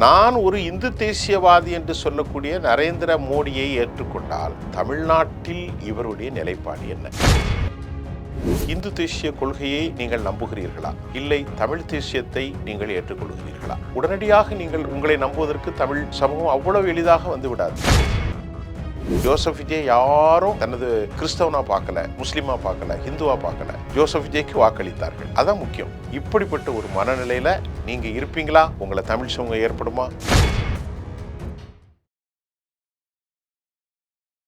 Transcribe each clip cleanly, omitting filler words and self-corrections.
நான் ஒரு இந்து தேசியவாதி என்று சொல்லக்கூடிய நரேந்திர மோடியை ஏற்றுக்கொண்டால் தமிழ்நாட்டில் இவருடைய நிலைப்பாடு என்ன? இந்து தேசிய கொள்கையை நீங்கள் நம்புகிறீர்களா, இல்லை தமிழ் தேசியத்தை நீங்கள் ஏற்றுக்கொள்கிறீர்களா? உடனடியாக நீங்கள் உங்களை நம்புவதற்கு தமிழ் சமூகம் அவ்வளவு எளிதாக வந்துவிடாது. ஜோசப் விஜய் யாரும் தனது கிறிஸ்தவனா பார்க்கல, முஸ்லிமா பார்க்கல, ஹிந்துவா பார்க்கல, ஜோசப் விஜய்க்கு வாக்களித்தார்கள். அதான் முக்கியம். இப்படிப்பட்ட ஒரு மனநிலையில நீங்க இருப்பீங்களா? உங்களை தமிழ் சமூகம் ஏற்படுமா?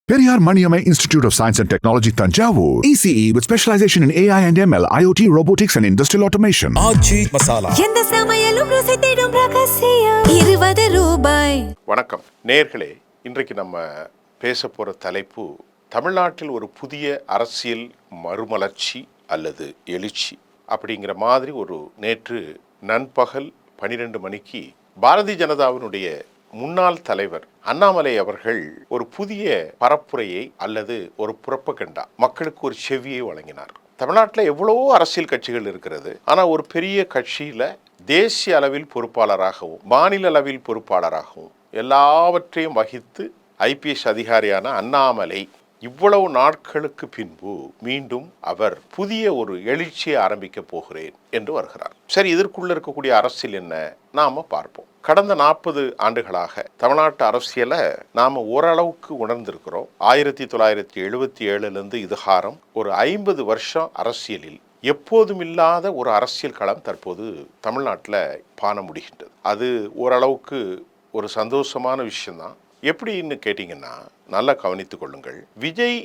Periyar Maniamai Institute of Science and Technology, Tanjavur. ECE with specialization in AI and ML, IoT, robotics and industrial automation. ஆச்சி மசாலா. எந்த சமையலும் ருசி தேடும் ரகசியம் ₹20. வணக்கம் நேயர்களே, இன்றைக்கு நம்ம பேச போற தலைப்பு தமிழ்நாட்டில் ஒரு புதிய அரசியல் மறுமலர்ச்சி அல்லது எழுச்சி அப்படிங்கிற மாதிரி. ஒரு நேற்று நண்பகல் 12 மணிக்கு பாரதிய ஜனதாவினுடைய முன்னாள் தலைவர் அண்ணாமலை அவர்கள் ஒரு புதிய பரப்புரையை அல்லது ஒரு புரப்பகண்டா மக்களுக்கு ஒரு செவியை வழங்கினார். தமிழ்நாட்டில் எவ்வளவோ அரசியல் கட்சிகள் இருக்கிறது. ஆனால் ஒரு பெரிய கட்சியில தேசிய அளவில் பொறுப்பாளராகவும் மாநில அளவில் பொறுப்பாளராகவும் எல்லாவற்றையும் வகித்து ஐபிஎஸ் அதிகாரியான அண்ணாமலை இவ்வளவு நாட்களுக்கு பின்பு மீண்டும் அவர் புதிய ஒரு எழுச்சியை ஆரம்பிக்க போகிறேன் என்று வருகிறார். சரி, இதற்குள்ள இருக்கக்கூடிய அரசியல் என்ன நாம பார்ப்போம். கடந்த 40 ஆண்டுகளாக தமிழ்நாட்டு அரசியலை நாம ஓரளவுக்கு உணர்ந்திருக்கிறோம். 1977 இதுகாரம் ஒரு 50 வருஷம் அரசியலில் எப்போதும் இல்லாத ஒரு அரசியல் களம் தற்போது தமிழ்நாட்டில் காண முடிகின்றது. அது ஓரளவுக்கு ஒரு சந்தோஷமான விஷயம்தான். எப்படின்னு கேட்டீங்கன்னா, நல்லா கவனித்துக் கொள்ளுங்கள். விஜய்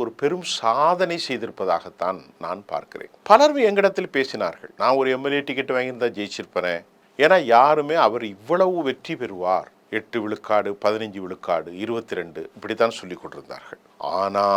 ஒரு பெரும் சாதனை செய்திருப்பதாகத்தான் நான் பார்க்கிறேன். பலரும் எங்களிடத்தில் பேசினார்கள், நான் ஒரு எம்எல்ஏ டிக்கெட் வாங்கியிருந்தா ஜெயிச்சிருப்பேன். ஏன்னா யாருமே அவர் இவ்வளவு வெற்றி பெறுவார், 8 விழுக்காடு 15 விழுக்காடு 22 இப்படித்தான் சொல்லிக் கொண்டிருந்தார்கள். ஆனா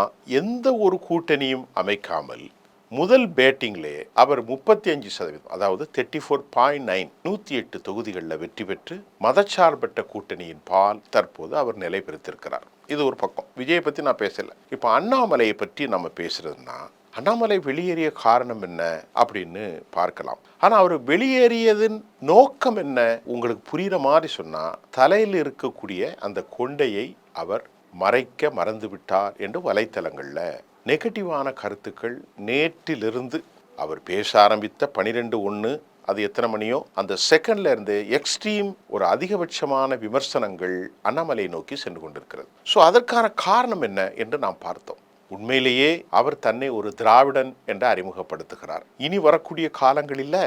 எந்த ஒரு கூட்டணியும் அமைக்காமல் முதல் பேட்டிங்லே அவர் 35%, அதாவது 34.9 108 தொகுதிகளில் வெற்றி பெற்று மதச்சார்பற்ற கூட்டணியின் பால் தற்போது அவர் நிலை பெறுத்திருக்கிறார். இது ஒரு பக்கம். விஜயை பற்றி நான் பேசலை. இப்போ அண்ணாமலையை பற்றி நம்ம பேசுறதுன்னா, அண்ணாமலை வெளியேறிய காரணம் என்ன அப்படின்னு பார்க்கலாம். ஆனால் அவர் வெளியேறியதன் நோக்கம் என்ன உங்களுக்கு புரிகிற மாதிரி சொன்னால், தலையில் இருக்கக்கூடிய அந்த கொண்டையை அவர் மறைக்க மறந்துவிட்டார் என்று வலைத்தளங்களில் நெகட்டிவான கருத்துக்கள் நேற்றிலிருந்து அவர் பேச ஆரம்பித்த 12:01 அது எத்தனை மணியோ அந்த செகண்ட்ல இருந்து எக்ஸ்ட்ரீம் ஒரு அதிகபட்சமான விமர்சனங்கள் அண்ணாமலை நோக்கி சென்று கொண்டிருக்கிறது. ஸோ அதற்கான காரணம் என்ன என்று நாம் பார்த்தோம். உண்மையிலேயே அவர் தன்னை ஒரு திராவிடன் என்று அறிமுகப்படுத்துகிறார். இனி வரக்கூடிய காலங்களில்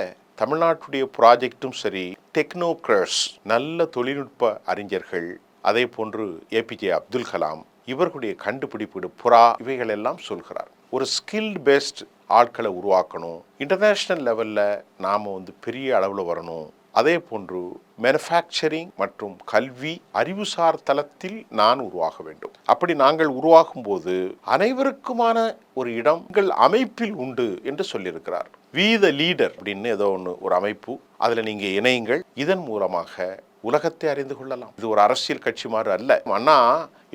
தமிழ்நாட்டுடைய ப்ராஜெக்டும் சரி, டெக்னோக்ரட்ஸ் நல்ல தொழில்நுட்ப அறிஞர்கள், அதே போன்று ஏபிஜே அப்துல் கலாம் இவர்களுடைய கண்டுபிடிப்பு புறா இவைகள் எல்லாம் சொல்கிறார். ஒரு ஸ்கில்ட் பேஸ்ட் ஆட்களை உருவாக்கணும், இன்டர்நேஷ்னல் லெவலில் நாம் பெரிய அளவில் வரணும். அதே போன்று மேனுஃபேக்சரிங் மற்றும் கல்வி அறிவுசார் தளத்தில் நான் உருவாக வேண்டும். அப்படி நாங்கள் உருவாகும் போது அனைவருக்குமான ஒரு இடம் எங்கள் அமைப்பில் உண்டு என்று சொல்லியிருக்கிறார். வி த லீடர் அப்படின்னு ஏதோ ஒன்று ஒரு அமைப்பு, அதில் நீங்கள் இணையுங்கள். இதன் மூலமாக உலகத்தை அறிந்து கொள்ளலாம். இது ஒரு அரசியல் கட்சி மாதிரி அல்ல. அண்ணா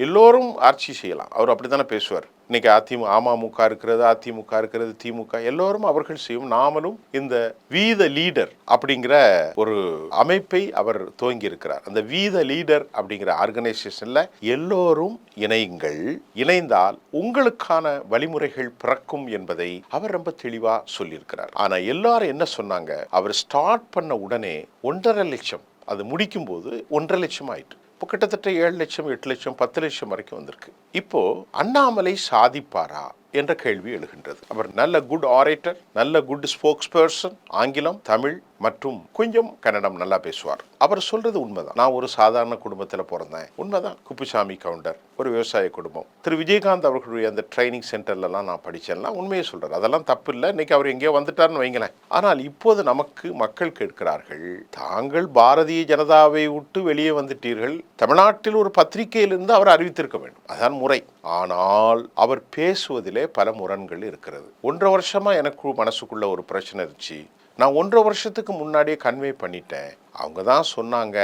எல்லோரும் ஆட்சி செய்யலாம், அவர் அப்படித்தானே பேசுவார். இன்னைக்கு அமமுக இருக்கிறது, அதிமுக இருக்கிறது, திமுக எல்லோரும் அவர்கள் செய்யும். நாமளும் இந்த வி த லீடர் அப்படிங்கிற ஒரு அமைப்பை அவர் துவங்கி இருக்கிறார். அந்த வி த லீடர் அப்படிங்கிற ஆர்கனைசேஷன்ல எல்லோரும் இணையுங்கள், இணைந்தால் உங்களுக்கான வழிமுறைகள் பிறக்கும் என்பதை அவர் ரொம்ப தெளிவா சொல்லியிருக்கிறார். ஆனா எல்லாரும் என்ன சொன்னாங்க, அவர் ஸ்டார்ட் பண்ண உடனே 1.5 லட்சம், அது முடிக்கும் போது 1.5 லட்சம் ஆயிட்டு, இப்போ கிட்டத்தட்ட 7 லட்சம் 8 லட்சம் 10 லட்சம் வரைக்கும் வந்திருக்கு. இப்போ அண்ணாமலை சாதிப்பாரா என்ற கேள்வி எழுகின்றது. அவர் நல்ல குட் ஆரேட்டர், நல்ல குட் ஸ்போக்ஸ் பர்சன், ஆங்கிலம், தமிழ் மற்றும் கொஞ்சம் கன்னடம் நல்லா பேசுவார். அவர் சொல்றது உண்மைதான். நான் ஒரு சாதாரண குடும்பத்தில் பிறந்தேன், உண்மைதான். குப்புசாமி கவுண்டர், ஒரு விவசாய குடும்பம். திரு விஜயகாந்த் அவர்களுடைய அந்த ட்ரைனிங் சென்டர்லாம் நான் படித்தேன்னா உண்மையை சொல்றாரு. அதெல்லாம் தப்பு இல்லை. இன்னைக்கு அவர் எங்கேயோ வந்துட்டார்னு வைங்களேன். ஆனால் இப்போது நமக்கு மக்கள் கேட்கிறார்கள், தாங்கள் பாரதிய ஜனதாவை விட்டு வெளியே வந்துட்டீர்கள், தமிழ்நாட்டில் ஒரு பத்திரிகையிலிருந்து அவர் அறிவித்திருக்க வேண்டும், அதான் முறை. ஆனால் அவர் பேசுவதிலே பல முரண்கள் இருக்கிறது. 1.5 வருஷமா எனக்கு மனசுக்குள்ள ஒரு பிரச்சனை இருந்துச்சு. நான் 1.5 வருஷத்துக்கு முன்னாடியே கன்வே பண்ணிட்டேன். அவங்க தான் சொன்னாங்க,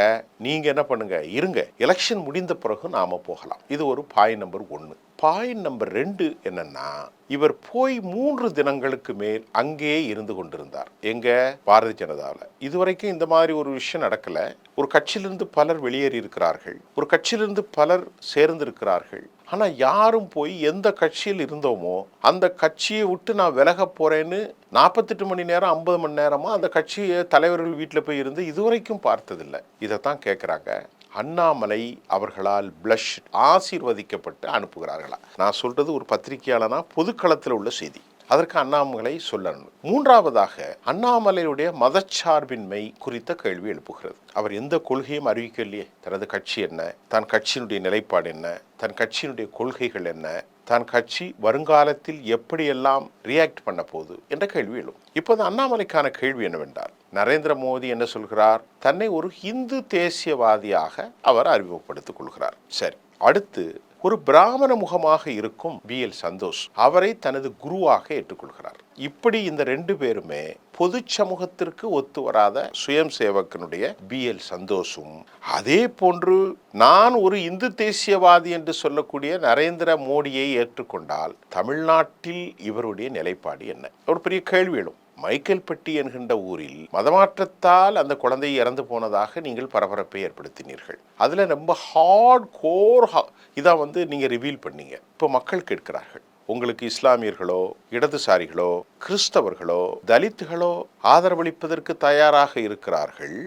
நீங்க என்ன பண்ணுங்க, இருங்க, எலெக்ஷன் முடிந்த பிறகு நாம போகலாம். இது ஒரு பாயிண்ட் நம்பர் 1. பாயிண்ட் நம்பர் 2 என்னன்னா, இவர் போய் 3 தினங்களுக்கு மேல் அங்கேயே இருந்து கொண்டிருந்தார். எங்க? பாரதிய ஜனதாவில். இதுவரைக்கும் இந்த மாதிரி ஒரு விஷயம் நடக்கல. ஒரு கட்சியிலிருந்து பலர் வெளியேறி இருக்கிறார்கள், ஒரு கட்சியிலிருந்து பலர் சேர்ந்திருக்கிறார்கள். ஆனா யாரும் போய் எந்த கட்சியில் இருந்தோமோ அந்த கட்சியை விட்டு நான் விலக போறேன்னு 48 மணி நேரம் 50 மணி நேரமா அந்த கட்சியை தலைவர்கள் வீட்டில் போய் இருந்து இதுவரைக்கும் பார்த்ததில்லை. இதைத்தான் கேட்குறாங்க. அண்ணாமலை அவர்களால் பிளஷ் ஆசீர்வதிக்கப்பட்டு அனுப்புகிறார்களா? நான் சொல்றது ஒரு பத்திரிகையாளனா பொதுக்களத்தில் உள்ள செய்தி. அதற்கு அண்ணாமலை சொல்லணும். மூன்றாவதாக அண்ணாமலையுடைய மதச்சார்பின்மை குறித்த கேள்வி எழுப்புகிறது. அவர் எந்த கொள்கையும் அறிவிக்கலையே. தனது கட்சி என்ன, தன் கட்சியினுடைய நிலைப்பாடு என்ன, தன் கட்சியினுடைய கொள்கைகள் என்ன, தன் கட்சி வருங்காலத்தில் எப்படியெல்லாம் ரியாக்ட் பண்ண போகுது என்ற கேள்வி எழும். இப்போது அண்ணாமலைக்கான கேள்வி என்னவென்றால், நரேந்திர மோடி என்ன சொல்கிறார்? தன்னை ஒரு இந்து தேசியவாதியாக அவர் அறிமுகப்படுத்திக் கொள்கிறார். சரி, அடுத்து ஒரு பிராமண முகமாக இருக்கும் BL சந்தோஷ் அவரை தனது குருவாக ஏற்றுக்கொள்கிறார். இப்படி இந்த 2 பேருமே பொது சமூகத்திற்கு ஒத்து வராத சுயம் சேவகனுடைய BL சந்தோஷும், அதே போன்று நான் ஒரு இந்து தேசியவாதி என்று சொல்லக்கூடிய நரேந்திர மோடியை ஏற்றுக்கொண்டால் தமிழ்நாட்டில் இவருடைய நிலைப்பாடு என்ன? ஒரு பெரிய கேள்வி எழும். மைக்கேல்பட்டி என்கின்ற ஊரில் மதமாற்றத்தால் அந்த குழந்தை இறந்து போனதாக நீங்கள் பரபரப்பை ஏற்படுத்தினீர்கள். அதுல ரொம்ப ஹார்ட் கோர் இதை நீங்க ரிவீல் பண்ணீங்க. இப்போ மக்கள் கேட்கிறார்கள், உங்களுக்கு இஸ்லாமியர்களோ, இடதுசாரிகளோ, கிறிஸ்தவர்களோ, தலித்துகளோ ஆதரவளிப்பதற்கு தயாராக இருக்கிறார்கள்.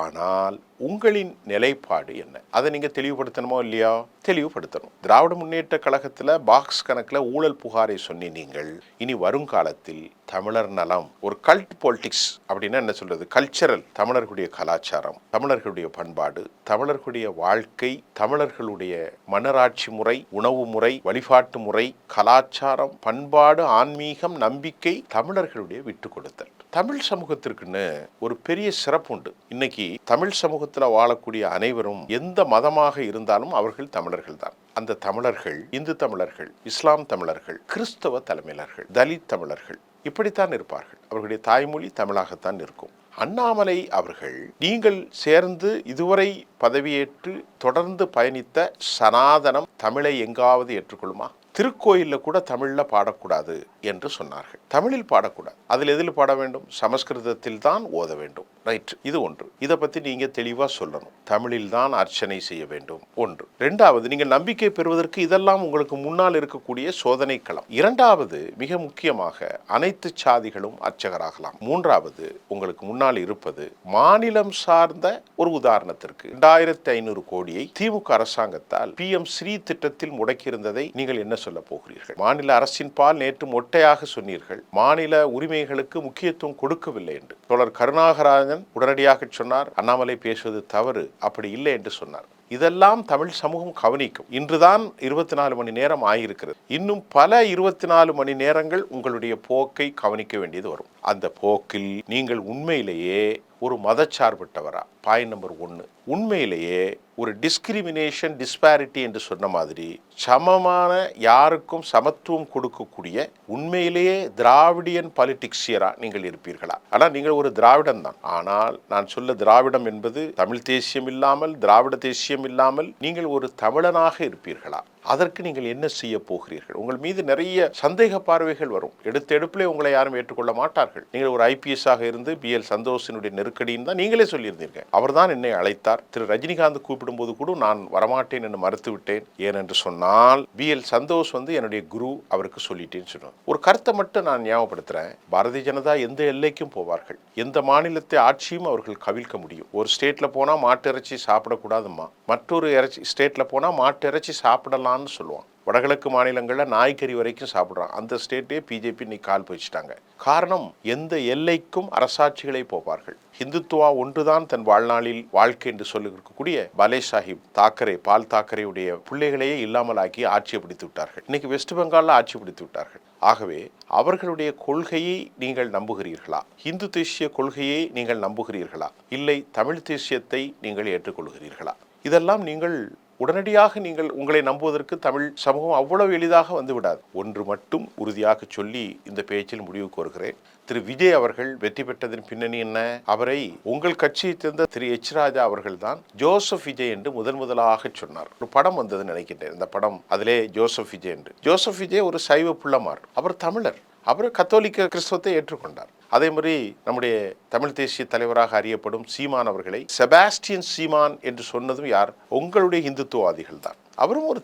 ஆனால் உங்களின் நிலைப்பாடு என்ன? அதை நீங்க தெளிவுபடுத்தணுமோ இல்லையா? தெளிவுபடுத்தணும். திராவிட முன்னேற்ற கழகத்தில் பாக்ஸ் கணக்கில் ஊழல் புகாரை சொன்னி நீங்கள் இனி வருங்காலத்தில் தமிழர் நலம், ஒரு கல்ட் பாலிடிக்ஸ் அப்படின்னா என்ன சொல்றது, கல்ச்சரல், தமிழர்களுடைய கலாச்சாரம், தமிழர்களுடைய பண்பாடு, தமிழர்களுடைய வாழ்க்கை, தமிழர்களுடைய மன்னராட்சி முறை, உணவு முறை, வழிபாட்டு முறை, கலாச்சாரம், பண்பாடு, ஆன்மீகம், நம்பிக்கை, தமிழர்களுடைய விட்டு கொடுத்தல். தமிழ் சமூகத்திற்குன்னு ஒரு பெரிய சிறப்பு உண்டு. இன்னைக்கு தமிழ் சமூகத்தில் வாழக்கூடிய அனைவரும் எந்த மதமாக இருந்தாலும் அவர்கள் தமிழர்கள் தான். அந்த தமிழர்கள் இந்து தமிழர்கள், இஸ்லாம் தமிழர்கள், கிறிஸ்தவ தலைமையிலர்கள், தலித் தமிழர்கள் இப்படித்தான் இருப்பார்கள். அவர்களுடைய தாய்மொழி தமிழாகத்தான் இருக்கும். அண்ணாமலை அவர்கள் நீங்கள் சேர்ந்து இதுவரை பதவியேற்று தொடர்ந்து பயணித்த சனாதனம் தமிழை எங்காவது ஏற்றுக்கொள்ளுமா? திருக்கோயிலில் கூட தமிழில் பாடக்கூடாது என்று சொன்னார்கள். தமிழில் பாடக்கூடாது. அதில் எதில் பாட வேண்டும்? சமஸ்கிருதத்தில் தான் ஓத வேண்டும். ரைட், இது ஒன்று. இதை பற்றி நீங்கள் தெளிவாக சொல்லணும். தமிழில் தான் அர்ச்சனை செய்ய வேண்டும். ஒன்று. 2வது, நீங்கள் நம்பிக்கை பெறுவதற்கு இதெல்லாம் உங்களுக்கு முன்னால் இருக்கக்கூடிய சோதனை களம். 2வது, மிக முக்கியமாக அனைத்து சாதிகளும் அர்ச்சகராகலாம். 3வது, உங்களுக்கு முன்னால் இருப்பது மாநிலம் சார்ந்த ஒரு உதாரணத்திற்கு 2500 கோடியை திமுக அரசாங்கத்தால் PM ஸ்ரீ திட்டத்தில் முடக்கியிருந்ததை நீங்கள் என்ன சொல்ல போகிறீர்கள்? மாநில அரசின் பால் நேற்று மொட்டையாக சொன்னீர்கள், மாநில உரிமைகளுக்கு முக்கியத்துவம் கொடுக்கவில்லை என்று. தோழர் கருணாகராஜன் உடனடியாக சொன்னார், அண்ணாமலை பேசுவது தவறு, அப்படி இல்லை என்று சொன்னார். இதெல்லாம் தமிழ் சமூகம் கவனிக்கும். இன்றுதான் 24 மணி நேரம் ஆகியிருக்கிறது. இன்னும் பல 24 மணி நேரங்கள் உங்களுடைய போக்கை கவனிக்க வேண்டியது வரும். அந்த போக்கில் நீங்கள் உண்மையிலேயே ஒரு மதச்சார்பற்றவரா? பாயிண்ட் நம்பர் 1, உண்மையிலேயே ஒரு டிஸ்கிரிமினேஷன், டிஸ்பாரிட்டி என்று சொன்ன மாதிரி சமமான, யாருக்கும் சமத்துவம் கொடுக்கக்கூடிய உண்மையிலேயே திராவிடியன் பாலிடிக்ஸியரா நீங்கள் இருப்பீர்களா? ஆனால் நீங்கள் ஒரு திராவிடன் தான். ஆனால் நான் சொல்ல திராவிடம் என்பது தமிழ் தேசியம் இல்லாமல், திராவிட தேசியம் இல்லாமல் நீங்கள் ஒரு தமிழனாக இருப்பீர்களா? அதற்கு நீங்கள் என்ன செய்ய போகிறீர்கள்? உங்கள் மீது நிறைய சந்தேக பார்வைகள் வரும். எடுத்த எடுப்பிலே உங்களை யாரும் ஏற்றுக்கொள்ள மாட்டார்கள். நீங்கள் ஒரு IPS ஆக இருந்து BL சந்தோஷினுடைய நெருக்கடின்னு தான் நீங்களே சொல்லியிருந்தீங்க. அவர்தான் என்னை அழைத்தார். திரு ரஜினிகாந்த் கூப்பிடும்போது கூட நான் வரமாட்டேன் என்று மறுத்து விட்டேன். ஏனென்று சொன்னால் BL சந்தோஷ் என்னுடைய குரு, அவருக்கு சொல்லிட்டேன்னு சொன்னார். ஒரு கருத்தை மட்டும் நான் ஞாபகப்படுத்துறேன். பாரதிய ஜனதா எந்த எல்லைக்கும் போவார்கள். எந்த மாநிலத்தை ஆட்சியும் அவர்கள் கவிழ்க்க முடியும். ஒரு ஸ்டேட்ல போனா மாட்டு இறைச்சி சாப்பிடக்கூடாதுமா, மற்றொரு ஸ்டேட்ல போனா மாட்டு இறைச்சி சாப்பிடலாம் சொல்லுவான். வடகிழக்கு மாநிலங்களில் நாய்க்கறி வரைக்கும் சாப்பிட்றான். அந்த ஸ்டேட்டே BJP இன்னைக்கு கால் வச்சுட்டாங்க. காரணம், எந்த எல்லைக்கும் அரசாட்சிகளை போவார்கள். இந்துத்துவா ஒன்றுதான் தன் வாழ்நாளில் வாழ்க்கை என்று சொல்லியிருக்கக்கூடிய பாலே சாஹிப் தாக்கரே, பால் தாக்கரேயுடைய பிள்ளைகளையே இல்லாமல் ஆக்கி ஆட்சியை பிடித்து விட்டார்கள். இன்னைக்கு வெஸ்ட் பெங்காலில் ஆட்சி பிடித்து விட்டார்கள். ஆகவே அவர்களுடைய கொள்கையை நீங்கள் நம்புகிறீர்களா? இந்து தேசிய கொள்கையை நீங்கள் நம்புகிறீர்களா? இல்லை தமிழ் தேசியத்தை நீங்கள் ஏற்றுக்கொள்கிறீர்களா? இதெல்லாம் நீங்கள் உடனடியாக நீங்கள் உங்களை நம்புவதற்கு தமிழ் சமூகம் அவ்வளவு எளிதாக வந்து விடாது. ஒன்று மட்டும் உறுதியாக சொல்லி இந்த பேச்சில் முடிவுக்கு வருகிறேன். திரு விஜய் அவர்கள் வெற்றி பெற்றதன் பின்னணி என்ன? அவரை உங்கள் கட்சியை சேர்ந்த திரு எச் ராஜா அவர்கள் தான் ஜோசப் விஜய் என்று முதலாக சொன்னார். ஒரு படம் வந்ததுன்னு நினைக்கின்றேன். இந்த படம் அதிலே ஜோசப் விஜய் என்று. ஜோசப் விஜய் ஒரு சைவ புள்ளமார். அவர் தமிழர். அவர் கத்தோலிக்க கிறிஸ்தவத்தை ஏற்றுக்கொண்டார். அதே மாதிரி நம்முடைய தமிழ் தேசிய தலைவராக அறியப்படும் சீமான் அவர்களை செபாஸ்டியன் சீமான் என்று சொன்னதும் யார்? உங்களுடைய இந்துத்துவவாதிகள் தான். அவரும் ஒரு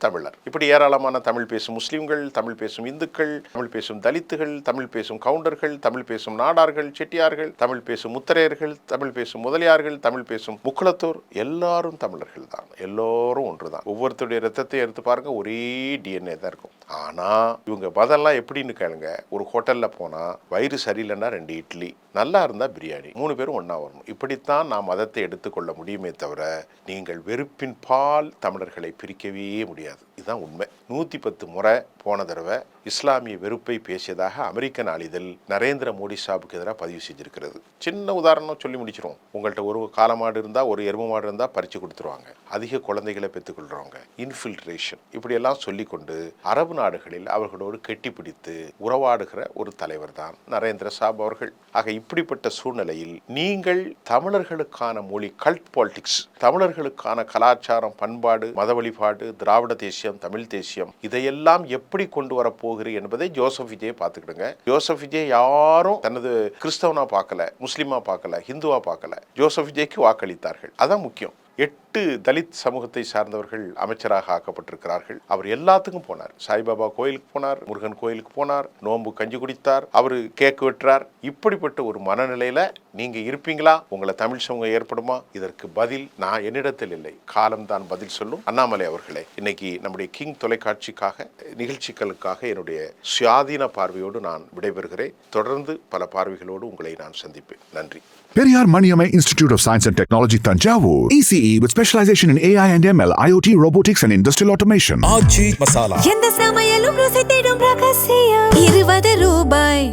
தமிழர். இப்படி ஏராளமான தமிழ் பேசும் முஸ்லிம்கள், தமிழ் பேசும் இந்துக்கள், தமிழ் பேசும் தலித்துகள், தமிழ் பேசும் கவுண்டர்கள், தமிழ் பேசும் நாடார்கள், செட்டியார்கள், தமிழ் பேசும் முத்தரையர்கள், தமிழ் பேசும் முதலியார்கள், தமிழ் பேசும் முக்குளத்தோர், எல்லாரும் தமிழர்கள் தான். எல்லோரும் ஒன்றுதான். ஒவ்வொருத்தருடைய ரத்தத்தை எடுத்து பாருங்க, ஒரே டிஎன்ஏ தான் இருக்கும். ஆனா இவங்க மதம்லாம் எப்படின்னு கேளுங்க. ஒரு ஹோட்டல்ல போனா வயிறு சரியில்லைன்னா 2 இட்லி, நல்லா இருந்தா பிரியாணி, 3 பேரும் ஒன்னா வரணும். இப்படித்தான் நாம் மதத்தை எடுத்துக்கொள்ள முடியுமே தவிர நீங்கள் வெறுப்பின் பால் தமிழர்களை பிரிக்கவே முடியாது. இதுதான் உண்மை. 110 முறை போன தடவை இஸ்லாமிய வெறுப்பை பேசியதாக அமெரிக்க நாளிதழ் நரேந்திர மோடி சாபுக்கு எதிராக பதிவு செஞ்சிருக்கிறது. சின்ன உதாரணம் சொல்லி முடிச்சிரும். உங்கள்கிட்ட ஒரு காளமாடு இருந்தா, ஒரு எரும மாடு இருந்தா பறிச்சு கொடுத்துருவாங்க. அதிக குழந்தைகளை பெற்றுக்கொள்றவங்க, இன்ஃபில்ட்ரேஷன், இப்படி எல்லாம் சொல்லிக்கொண்டு அரபு நாடுகளில் அவர்களோடு கெட்டிப்பிடித்து உறவாடுகிற ஒரு தலைவர் தான் நரேந்திர சாப் அவர்கள். ஆக இப்படிப்பட்ட சூழ்நிலையில் நீங்கள் தமிழர்களுக்கான மொழி, கல்ட் பாலிடிக்ஸ், தமிழர்களுக்கான கலாச்சாரம், பண்பாடு, மத வழிபாடு, திராவிட தேசியம், தமிழ் தேசியம், இதையெல்லாம் எப்படி கொண்டு வர போகிறீர்கள் என்பதை ஜோசப் விஜயை பார்த்துக்கிடுங்க. ஜோசப் விஜய் யாரும் தனது கிறிஸ்தவனா பார்க்கல, முஸ்லிமா பார்க்கல, ஹிந்துவா பார்க்கல. ஜோசப் விஜய்க்கு வாக்களித்தார்கள். அதான் முக்கியம். 8 தலித் சமூகத்தை சார்ந்தவர்கள் அமைச்சராக ஆக்கப்பட்டிருக்கிறார்கள். அவர் எல்லாத்துக்கும் போனார். சாய்பாபா கோயிலுக்கு போனார், முருகன் கோயிலுக்கு போனார், நோன்பு கஞ்சி குடித்தார், அவரு கேக் வெட்டுறார். இப்படிப்பட்ட ஒரு மனநிலையில நீங்க இருப்பீங்களா? உங்களை தமிழ் சமூகம் ஏற்படுமா? இதற்கு பதில் நான் என்னிடத்தில் இல்லை, காலம்தான் பதில் சொல்லும். அண்ணாமலை அவர்களே, இன்னைக்கு நம்முடைய கிங் தொலைக்காட்சிக்காக, நிகழ்ச்சிகளுக்காக என்னுடைய சுயாதீன பார்வையோடு நான் விடைபெறுகிறேன். தொடர்ந்து பல பார்வைகளோடு உங்களை நான் சந்திப்பேன். நன்றி. Periyar Maniamai Institute of Science and Technology, Tanjavur. ECE with specialization in AI and ML, IoT, robotics and industrial automation. ஆச்சி மசாலா. எந்த சமையலும் ருசி தேடும் ரகசியம் 20 ரூபாய்.